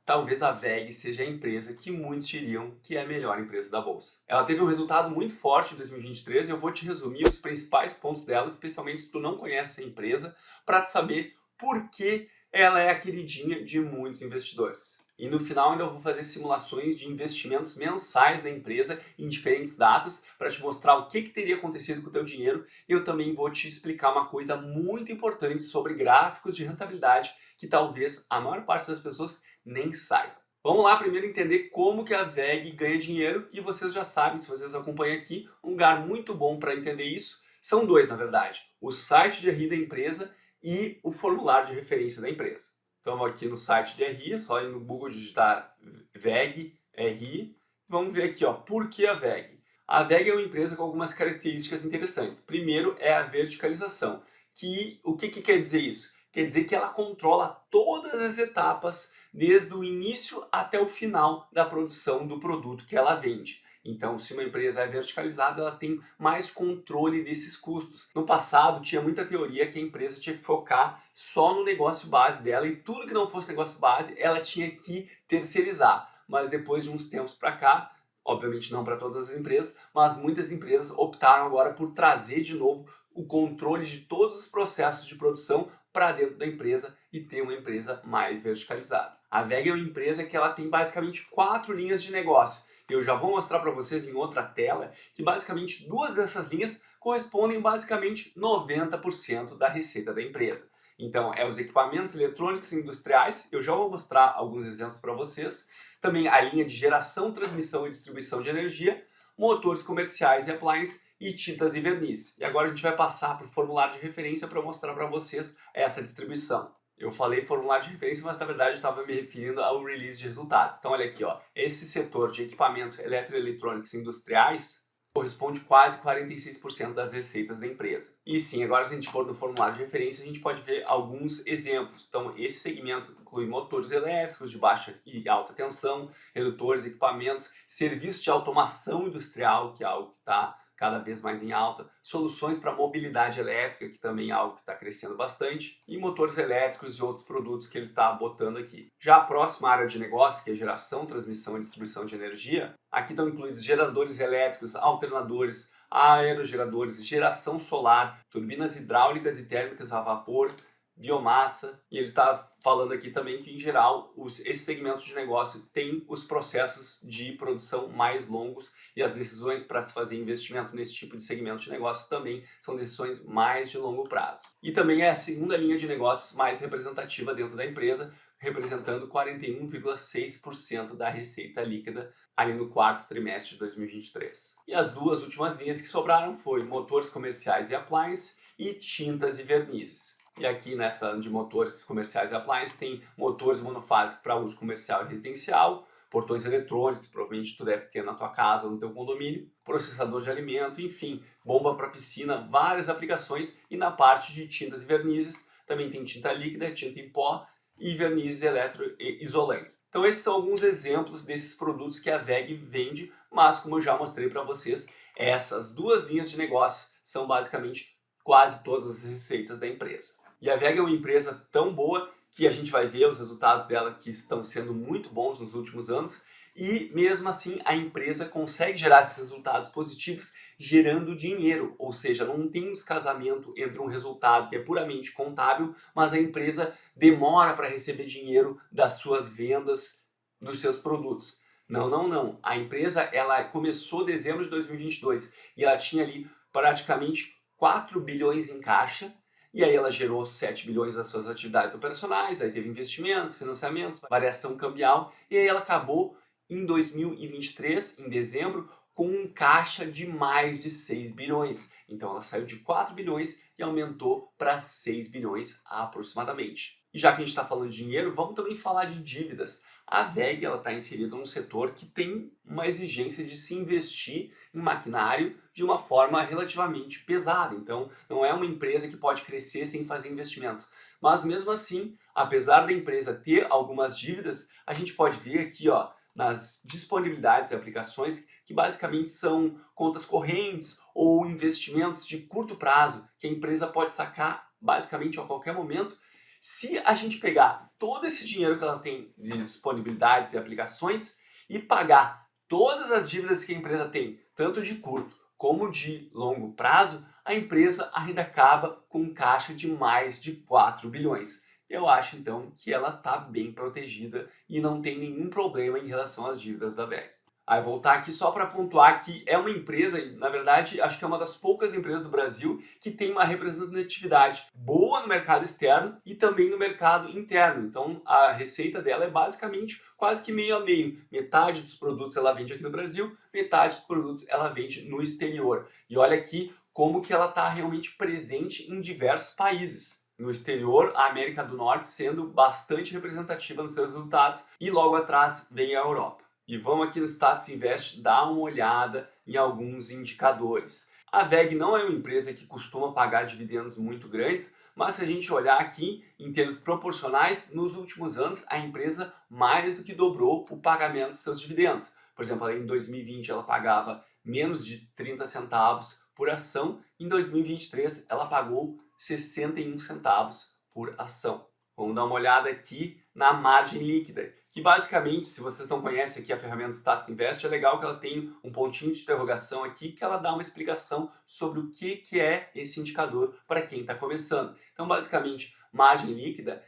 talvez a WEG seja a empresa que muitos diriam que é a melhor empresa da bolsa. Ela teve um resultado muito forte em 2023 e eu vou te resumir os principais pontos dela, especialmente se tu não conhece a empresa, para saber por que ela é a queridinha de muitos investidores. E no final ainda eu vou fazer simulações de investimentos mensais da empresa em diferentes datas para te mostrar o que teria acontecido com o teu dinheiro. E eu também vou te explicar uma coisa muito importante sobre gráficos de rentabilidade que talvez a maior parte das pessoas nem saiba. Vamos lá primeiro entender como que a WEG ganha dinheiro e vocês já sabem, se vocês acompanham aqui, um lugar muito bom para entender isso são dois, na verdade, o site de RI da empresa e o formulário de referência da empresa. Então aqui no site de RI, é só ir no Google digitar WEG, RI, vamos ver aqui, ó, por que a WEG? A WEG é uma empresa com algumas características interessantes. Primeiro é a verticalização, o que quer dizer isso? Quer dizer que ela controla todas as etapas, desde o início até o final da produção do produto que ela vende. Então, se uma empresa é verticalizada, ela tem mais controle desses custos. No passado, tinha muita teoria que a empresa tinha que focar só no negócio base dela e tudo que não fosse negócio base, ela tinha que terceirizar. Mas depois de uns tempos para cá, obviamente não para todas as empresas, mas muitas empresas optaram agora por trazer de novo o controle de todos os processos de produção para dentro da empresa e ter uma empresa mais verticalizada. A WEG é uma empresa que ela tem basicamente 4 linhas de negócio. Eu já vou mostrar para vocês em outra tela que basicamente 2 dessas linhas correspondem basicamente 90% da receita da empresa. Então, é os equipamentos eletrônicos e industriais, eu já vou mostrar alguns exemplos para vocês. Também a linha de geração, transmissão e distribuição de energia, motores comerciais e appliances e tintas e verniz. E agora a gente vai passar para o formulário de referência para mostrar para vocês essa distribuição. Eu falei formulário de referência, mas na verdade eu estava me referindo ao release de resultados. Então olha aqui, ó, esse setor de equipamentos eletroeletrônicos industriais corresponde quase 46% das receitas da empresa. E sim, agora se a gente for no formulário de referência, a gente pode ver alguns exemplos. Então esse segmento inclui motores elétricos de baixa e alta tensão, redutores, equipamentos, serviços de automação industrial, que é algo que está cada vez mais em alta, soluções para mobilidade elétrica, que também é algo que está crescendo bastante, e motores elétricos e outros produtos que ele está botando aqui. Já a próxima área de negócio, que é geração, transmissão e distribuição de energia, aqui estão incluídos geradores elétricos, alternadores, aerogeradores, geração solar, turbinas hidráulicas e térmicas a vapor, biomassa, e ele está falando aqui também que, em geral, esse segmento de negócio tem os processos de produção mais longos e as decisões para se fazer investimento nesse tipo de segmento de negócio também são decisões mais de longo prazo. E também é a segunda linha de negócios mais representativa dentro da empresa, representando 41,6% da receita líquida ali no quarto trimestre de 2023. E as duas últimas linhas que sobraram foi motores comerciais e appliances e tintas e vernizes. E aqui nessa de motores comerciais e appliances tem motores monofásicos para uso comercial e residencial, portões eletrônicos, provavelmente tu deve ter na tua casa ou no teu condomínio, processador de alimento, enfim, bomba para piscina, várias aplicações. E na parte de tintas e vernizes também tem tinta líquida, tinta em pó e vernizes eletroisolantes. Então esses são alguns exemplos desses produtos que a WEG vende, mas como eu já mostrei para vocês, essas duas linhas de negócio são basicamente quase todas as receitas da empresa. E a WEG é uma empresa tão boa que a gente vai ver os resultados dela que estão sendo muito bons nos últimos anos e mesmo assim a empresa consegue gerar esses resultados positivos gerando dinheiro, ou seja, não tem um descasamento entre um resultado que é puramente contábil, mas a empresa demora para receber dinheiro das suas vendas dos seus produtos. Não, não, não. A empresa ela começou em dezembro de 2022 e ela tinha ali praticamente 4 bilhões em caixa. E aí ela gerou 7 bilhões das suas atividades operacionais, aí teve investimentos, financiamentos, variação cambial, e aí ela acabou em 2023, em dezembro, com um caixa de mais de 6 bilhões. Então ela saiu de 4 bilhões e aumentou para 6 bilhões aproximadamente. E já que a gente está falando de dinheiro, vamos também falar de dívidas. A WEG está inserida num setor que tem uma exigência de se investir em maquinário de uma forma relativamente pesada. Então, não é uma empresa que pode crescer sem fazer investimentos. Mas mesmo assim, apesar da empresa ter algumas dívidas, a gente pode ver aqui, ó, nas disponibilidades de aplicações que basicamente são contas correntes ou investimentos de curto prazo que a empresa pode sacar basicamente a qualquer momento Se a gente pegar todo esse dinheiro que ela tem de disponibilidades e aplicações e pagar todas as dívidas que a empresa tem, tanto de curto como de longo prazo, a empresa ainda acaba com um caixa de mais de 4 bilhões. Eu acho então que ela está bem protegida e não tem nenhum problema em relação às dívidas da VEG. Aí voltar aqui só para pontuar que é uma empresa, e na verdade acho que é uma das poucas empresas do Brasil que tem uma representatividade boa no mercado externo e também no mercado interno. Então a receita dela é basicamente quase que meio a meio. Metade dos produtos ela vende aqui no Brasil, metade dos produtos ela vende no exterior. E olha aqui como que ela está realmente presente em diversos países. No exterior, a América do Norte sendo bastante representativa nos seus resultados e logo atrás vem a Europa. E vamos aqui no Status Invest dar uma olhada em alguns indicadores. A VEG não é uma empresa que costuma pagar dividendos muito grandes, mas se a gente olhar aqui em termos proporcionais, nos últimos anos a empresa mais do que dobrou o pagamento dos seus dividendos. Por exemplo, em 2020 ela pagava menos de 30 centavos por ação, em 2023 ela pagou 61 centavos por ação. Vamos dar uma olhada aqui na margem líquida, que basicamente, se vocês não conhecem aqui a ferramenta Status Invest, é legal que ela tem um pontinho de interrogação aqui, que ela dá uma explicação sobre o que é esse indicador para quem está começando. Então, basicamente, margem líquida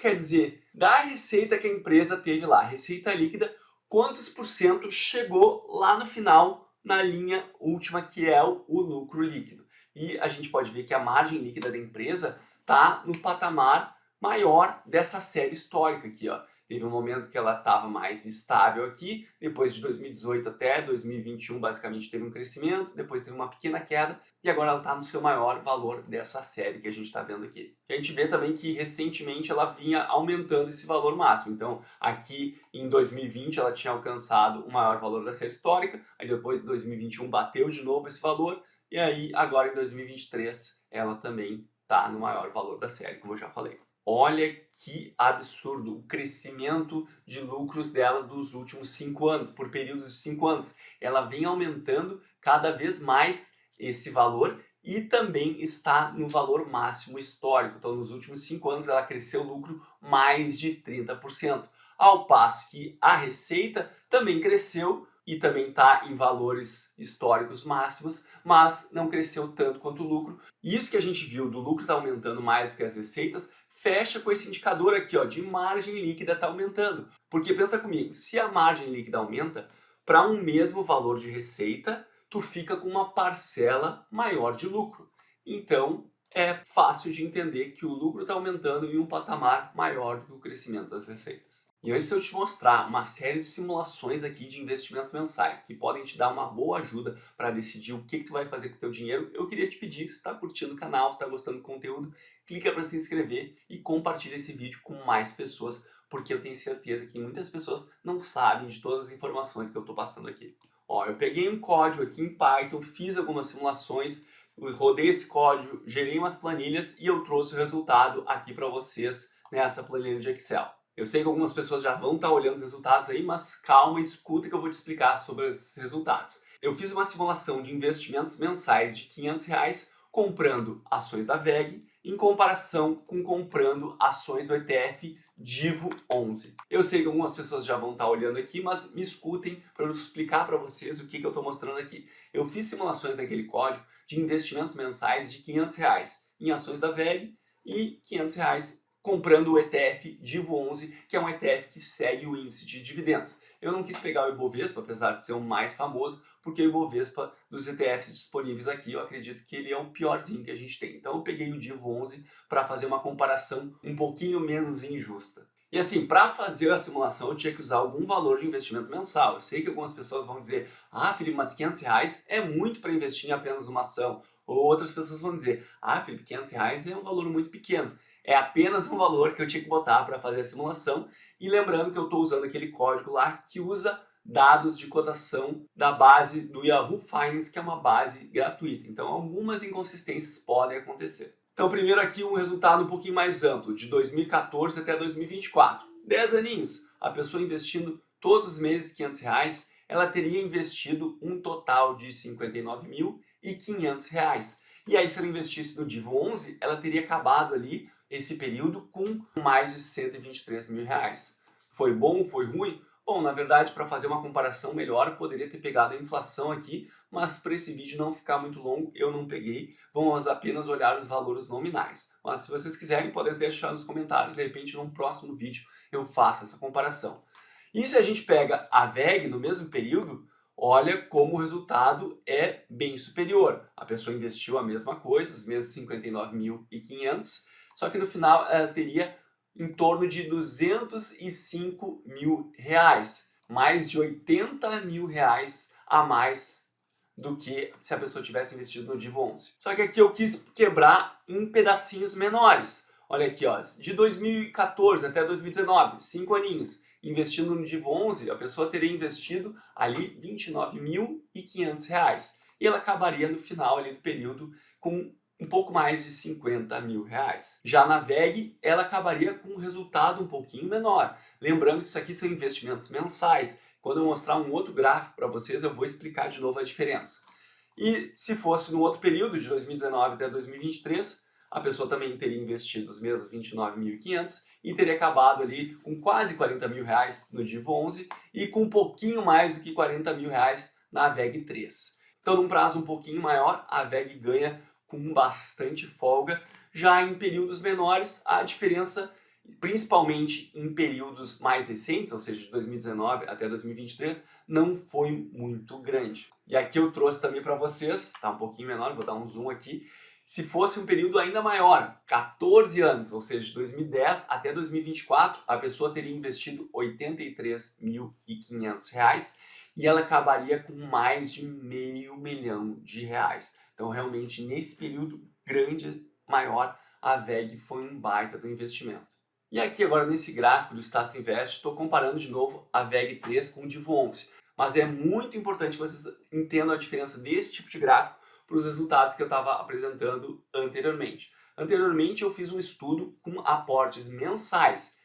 quer dizer, da receita que a empresa teve lá, receita líquida, quantos por cento chegou lá no final, na linha última, que é o lucro líquido. E a gente pode ver que a margem líquida da empresa está no patamar maior dessa série histórica aqui, ó. Teve um momento que ela estava mais estável aqui, depois de 2018 até 2021 basicamente teve um crescimento, depois teve uma pequena queda e agora ela está no seu maior valor dessa série que a gente está vendo aqui. A gente vê também que recentemente ela vinha aumentando esse valor máximo, então aqui em 2020 ela tinha alcançado o maior valor da série histórica, aí depois em 2021 bateu de novo esse valor e aí agora em 2023 ela também está no maior valor da série, como eu já falei. Olha que absurdo o crescimento de lucros dela dos últimos 5 anos, por períodos de 5 anos. Ela vem aumentando cada vez mais esse valor e também está no valor máximo histórico. Então, nos últimos 5 anos, ela cresceu o lucro mais de 30%. Ao passo que a receita também cresceu e também está em valores históricos máximos, mas não cresceu tanto quanto o lucro. Isso que a gente viu do lucro está aumentando mais que as receitas, fecha com esse indicador aqui, ó, de margem líquida está aumentando. Porque pensa comigo, se a margem líquida aumenta, para um mesmo valor de receita, tu fica com uma parcela maior de lucro. Então, é fácil de entender que o lucro está aumentando em um patamar maior do que o crescimento das receitas. E antes de eu te mostrar uma série de simulações aqui de investimentos mensais que podem te dar uma boa ajuda para decidir o que tu vai fazer com o teu dinheiro, eu queria te pedir, se está curtindo o canal, se está gostando do conteúdo, clica para se inscrever e compartilha esse vídeo com mais pessoas, porque eu tenho certeza que muitas pessoas não sabem de todas as informações que eu estou passando aqui. Ó, eu peguei um código aqui em Python, fiz algumas simulações, rodei esse código, gerei umas planilhas e eu trouxe o resultado aqui para vocês nessa planilha de Excel. Eu sei que algumas pessoas já vão estar olhando os resultados aí, mas calma, escuta que eu vou te explicar sobre esses resultados. Eu fiz uma simulação de investimentos mensais de R$500 comprando ações da VEG em comparação com comprando ações do ETF Divo 11. Eu sei que algumas pessoas já vão estar olhando aqui, mas me escutem para eu explicar para vocês o que eu estou mostrando aqui. Eu fiz simulações naquele código de investimentos mensais de R$500 em ações da VEG e R$500 comprando o ETF Divo 11, que é um ETF que segue o índice de dividendos. Eu não quis pegar o Ibovespa, apesar de ser o mais famoso, porque o Ibovespa dos ETFs disponíveis aqui, eu acredito que ele é o piorzinho que a gente tem. Então eu peguei o Divo 11 para fazer uma comparação um pouquinho menos injusta. E assim, para fazer a simulação eu tinha que usar algum valor de investimento mensal. Eu sei que algumas pessoas vão dizer, ah, Felipe, mas R$500 é muito para investir em apenas uma ação. Ou outras pessoas vão dizer, ah, Felipe, R$500 é um valor muito pequeno. É apenas um valor que eu tinha que botar para fazer a simulação. E lembrando que eu estou usando aquele código lá que usa dados de cotação da base do Yahoo Finance, que é uma base gratuita. Então, algumas inconsistências podem acontecer. Então, primeiro aqui um resultado um pouquinho mais amplo, de 2014 até 2024. 10 aninhos, a pessoa investindo todos os meses R$500, ela teria investido um total de R$59.500. E aí, se ela investisse no Divo 11, ela teria acabado ali esse período com mais de 123 mil reais. Foi bom? Foi ruim? Bom, na verdade, para fazer uma comparação melhor, eu poderia ter pegado a inflação aqui, mas para esse vídeo não ficar muito longo, eu não peguei. Vamos apenas olhar os valores nominais. Mas se vocês quiserem, podem até deixar nos comentários, de repente, num próximo vídeo eu faço essa comparação. E se a gente pega a VEG no mesmo período, olha como o resultado é bem superior. A pessoa investiu a mesma coisa, os mesmos 59.500, só que no final ela teria em torno de 205 mil reais, mais de 80 mil reais a mais do que se a pessoa tivesse investido no Divo 11. Só que aqui eu quis quebrar em pedacinhos menores. Olha aqui, ó, de 2014 até 2019, 5 aninhos, investindo no Divo 11, a pessoa teria investido ali R$ 29.500 e ela acabaria no final ali do período com um pouco mais de 50 mil reais. Já na VEG, ela acabaria com um resultado um pouquinho menor. Lembrando que isso aqui são investimentos mensais. Quando eu mostrar um outro gráfico para vocês, eu vou explicar de novo a diferença. E se fosse no outro período, de 2019 até 2023, a pessoa também teria investido os mesmos 29.500 e teria acabado ali com quase 40 mil reais no Divo 11 e com um pouquinho mais do que 40 mil reais na VEG 3. Então, num prazo um pouquinho maior, a VEG ganha com bastante folga. Já em períodos menores, a diferença, principalmente em períodos mais recentes, ou seja, de 2019 até 2023, não foi muito grande. E aqui eu trouxe também para vocês, tá um pouquinho menor, vou dar um zoom aqui, se fosse um período ainda maior, 14 anos, ou seja, de 2010 até 2024, a pessoa teria investido R$ 83.500 e ela acabaria com mais de R$ 500 mil. Então, realmente, nesse período grande, maior, a VEG foi um baita do investimento. E aqui agora, nesse gráfico do Status Invest, estou comparando de novo a VEG 3 com o Divo 11. Mas é muito importante que vocês entendam a diferença desse tipo de gráfico para os resultados que eu estava apresentando anteriormente. Anteriormente, eu fiz um estudo com aportes mensais.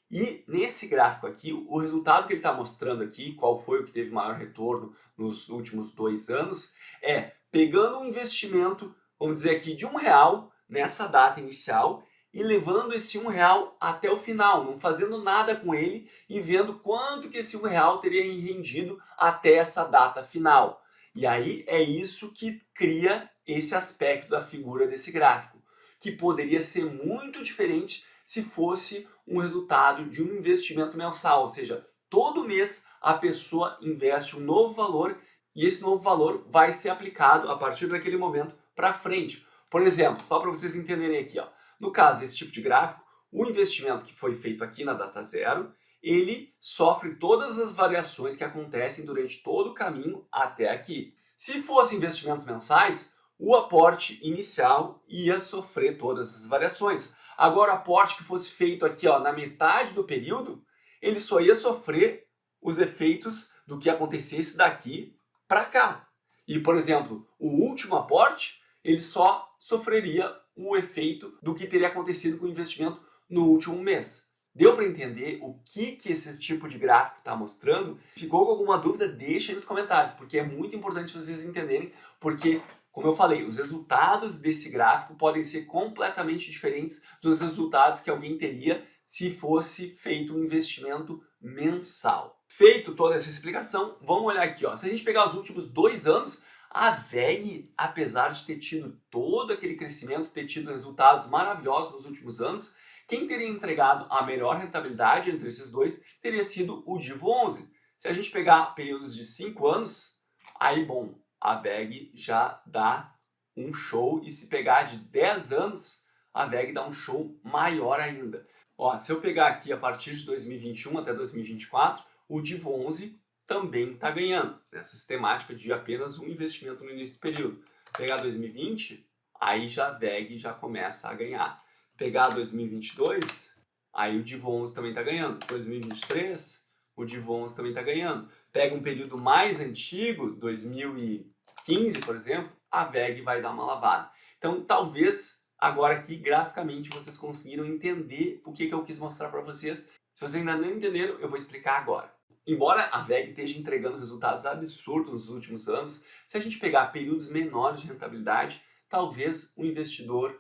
E nesse gráfico aqui, o resultado que ele está mostrando aqui, qual foi o que teve maior retorno nos últimos 2 anos, é pegando um investimento, vamos dizer aqui, de R$1 nessa data inicial e levando esse R$1 até o final, não fazendo nada com ele e vendo quanto que esse R$1 teria rendido até essa data final. E aí é isso que cria esse aspecto da figura desse gráfico, que poderia ser muito diferente se fosse um resultado de um investimento mensal, ou seja, todo mês a pessoa investe um novo valor e esse novo valor vai ser aplicado a partir daquele momento para frente. Por exemplo, só para vocês entenderem aqui, ó, no caso desse tipo de gráfico, o investimento que foi feito aqui na data zero, ele sofre todas as variações que acontecem durante todo o caminho até aqui. Se fossem investimentos mensais, o aporte inicial ia sofrer todas as variações. Agora, o aporte que fosse feito aqui, ó, na metade do período, ele só ia sofrer os efeitos do que acontecesse daqui para cá. E, por exemplo, o último aporte, ele só sofreria o efeito do que teria acontecido com o investimento no último mês. Deu para entender o que esse tipo de gráfico está mostrando? Ficou com alguma dúvida? Deixa aí nos comentários, porque é muito importante vocês entenderem, porque, como eu falei, os resultados desse gráfico podem ser completamente diferentes dos resultados que alguém teria se fosse feito um investimento mensal. Feito toda essa explicação, vamos olhar aqui, ó. Se a gente pegar os últimos 2 anos, a VEG, apesar de ter tido todo aquele crescimento, ter tido resultados maravilhosos nos últimos anos, quem teria entregado a melhor rentabilidade entre esses dois teria sido o Divo 11. Se a gente pegar períodos de 5 anos, aí bom, a VEG já dá um show, e se pegar de 10 anos, a VEG dá um show maior ainda. Ó, se eu pegar aqui a partir de 2021 até 2024, o Divo 11 também está ganhando, nessa sistemática de apenas um investimento no início do período. Pegar 2020, aí já a VEG já começa a ganhar. Pegar 2022, aí o Divo 11 também está ganhando. 2023, o Divo 11 também está ganhando. Pega um período mais antigo, 2015, por exemplo, a VEG vai dar uma lavada. Então, talvez agora aqui, graficamente, vocês conseguiram entender o que eu quis mostrar para vocês. Se vocês ainda não entenderam, eu vou explicar agora. Embora a VEG esteja entregando resultados absurdos nos últimos anos, se a gente pegar períodos menores de rentabilidade, talvez o investidor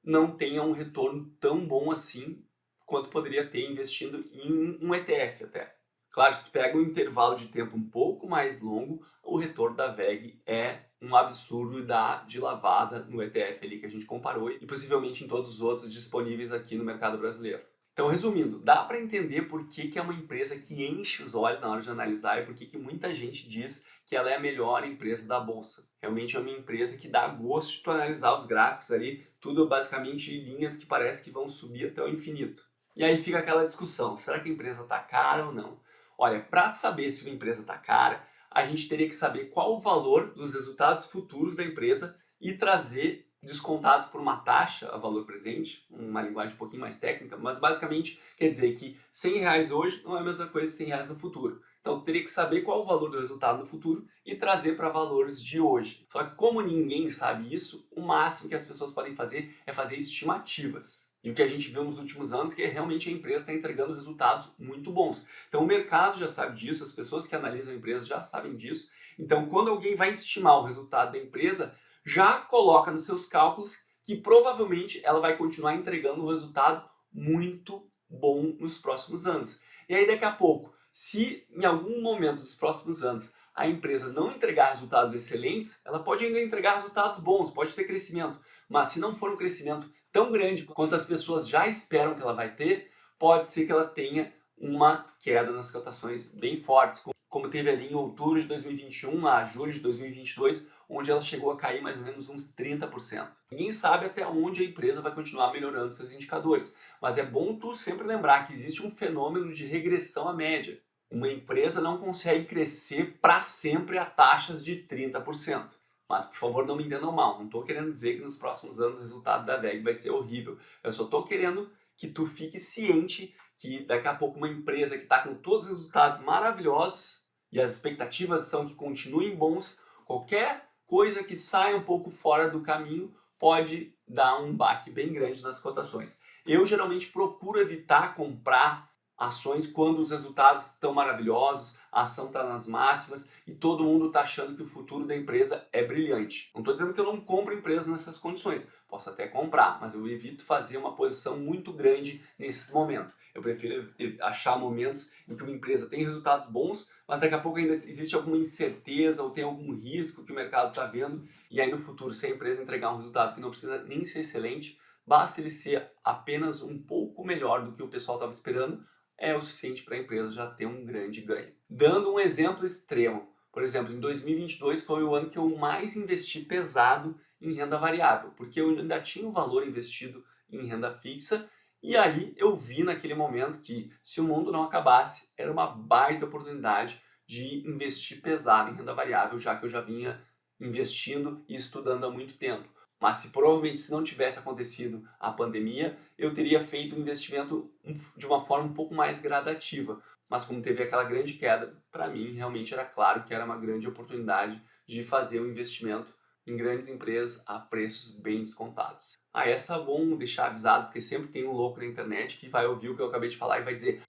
não tenha um retorno tão bom assim quanto poderia ter investindo em um ETF até. Claro, se tu pega um intervalo de tempo um pouco mais longo, o retorno da VEG é um absurdo e dá de lavada no ETF ali que a gente comparou e possivelmente em todos os outros disponíveis aqui no mercado brasileiro. Então, resumindo, dá para entender por que é uma empresa que enche os olhos na hora de analisar e por que muita gente diz que ela é a melhor empresa da bolsa. Realmente é uma empresa que dá gosto de tu analisar os gráficos ali, tudo basicamente linhas que parece que vão subir até o infinito. E aí fica aquela discussão, será que a empresa está cara ou não? Olha, para saber se uma empresa está cara, a gente teria que saber qual o valor dos resultados futuros da empresa e trazer descontados por uma taxa a valor presente, uma linguagem um pouquinho mais técnica, mas basicamente quer dizer que R$ 100 hoje não é a mesma coisa que R$ 100 no futuro. Então teria que saber qual o valor do resultado no futuro e trazer para valores de hoje. Só que como ninguém sabe isso, o máximo que as pessoas podem fazer é fazer estimativas. E o que a gente viu nos últimos anos é que realmente a empresa está entregando resultados muito bons. Então o mercado já sabe disso, as pessoas que analisam a empresa já sabem disso. Então quando alguém vai estimar o resultado da empresa, já coloca nos seus cálculos que provavelmente ela vai continuar entregando um resultado muito bom nos próximos anos. E aí daqui a pouco, se em algum momento dos próximos anos a empresa não entregar resultados excelentes, ela pode ainda entregar resultados bons, pode ter crescimento, mas se não for um crescimento tão grande quanto as pessoas já esperam que ela vai ter, pode ser que ela tenha uma queda nas cotações bem fortes, como teve ali em outubro de 2021 a julho de 2022, onde ela chegou a cair mais ou menos uns 30%. Ninguém sabe até onde a empresa vai continuar melhorando seus indicadores, mas é bom tu sempre lembrar que existe um fenômeno de regressão à média. Uma empresa não consegue crescer para sempre a taxas de 30%. Mas, por favor, não me entendam mal. Não estou querendo dizer que nos próximos anos o resultado da VEG vai ser horrível. Eu só estou querendo que tu fique ciente que daqui a pouco uma empresa que está com todos os resultados maravilhosos e as expectativas são que continuem bons, qualquer coisa que saia um pouco fora do caminho pode dar um baque bem grande nas cotações. Eu geralmente procuro evitar comprar ações quando os resultados estão maravilhosos, a ação está nas máximas e todo mundo está achando que o futuro da empresa é brilhante. Não estou dizendo que eu não compro empresas nessas condições, posso até comprar, mas eu evito fazer uma posição muito grande nesses momentos. Eu prefiro achar momentos em que uma empresa tem resultados bons, mas daqui a pouco ainda existe alguma incerteza ou tem algum risco que o mercado está vendo, e aí no futuro, se a empresa entregar um resultado que não precisa nem ser excelente, basta ele ser apenas um pouco melhor do que o pessoal estava esperando, é o suficiente para a empresa já ter um grande ganho. Dando um exemplo extremo, por exemplo, em 2022 foi o ano que eu mais investi pesado em renda variável, porque eu ainda tinha um valor investido em renda fixa, e aí eu vi naquele momento que se o mundo não acabasse, era uma baita oportunidade de investir pesado em renda variável, já que eu já vinha investindo e estudando há muito tempo. Mas se não tivesse acontecido a pandemia, eu teria feito o investimento de uma forma um pouco mais gradativa. Mas como teve aquela grande queda, para mim realmente era claro que era uma grande oportunidade de fazer um investimento em grandes empresas a preços bem descontados. Essa é bom deixar avisado, porque sempre tem um louco na internet que vai ouvir o que eu acabei de falar e vai dizer: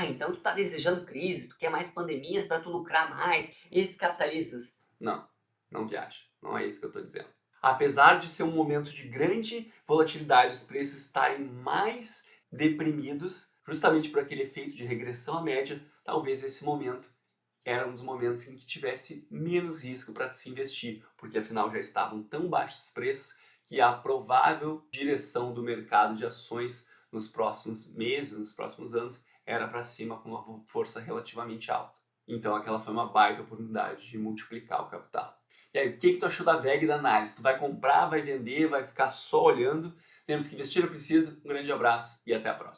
Então tu tá desejando crise, tu quer mais pandemias para tu lucrar mais, esses capitalistas. não, não viaja, não é isso que eu estou dizendo. Apesar de ser um momento de grande volatilidade, os preços estarem mais deprimidos, justamente por aquele efeito de regressão à média, talvez esse momento era um dos momentos em que tivesse menos risco para se investir, porque afinal já estavam tão baixos os preços que a provável direção do mercado de ações nos próximos meses, nos próximos anos, era para cima com uma força relativamente alta. Então aquela foi uma baita oportunidade de multiplicar o capital. E aí, o que tu achou da VEG e da análise? Tu vai comprar, vai vender, vai ficar só olhando? Temos que investir, precisa. Um grande abraço e até a próxima.